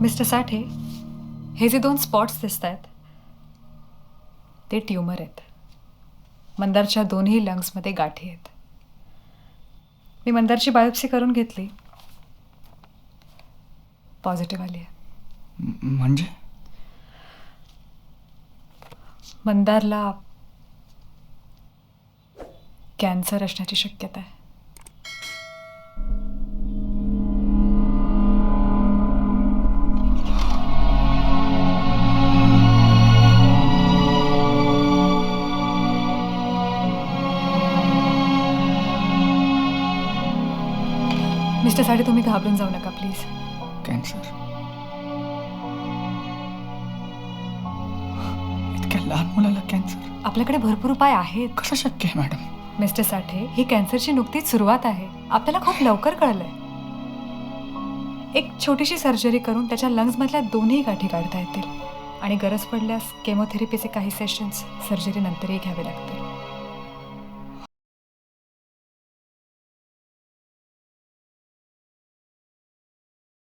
Mister साठे, हे जे 2 spots दिसत आहेत ते ट्यूमर आहेत. मंदारच्या दोन्ही लंग्समध्ये गाठी आहेत. मी मंदारची बायोप्सी करून घेतली, पॉझिटिव्ह आली आहे. म्हणजे मंदारला कॅन्सर असण्याची शक्यता आहे. मिस्टर साठे, तुम्ही घाबरून जाऊ नका प्लीज. कॅन्सर? इतक्या लहान मुलाला कॅन्सर? आपल्याकडे भरपूर उपाय आहेत. कसं शक्य आहे मॅडम? मिस्टर साठे, ही कॅन्सरची नुकतीच सुरुवात आहे. आपल्याला खूप लवकर कळलंय. एक छोटीशी सर्जरी करून त्याच्या लंग्समधल्या दोन्ही गाठी काढता येतील आणि गरज पडल्यास केमोथेरपीचे काही सेशन्स सर्जरी नंतरही घ्यावे लागतील.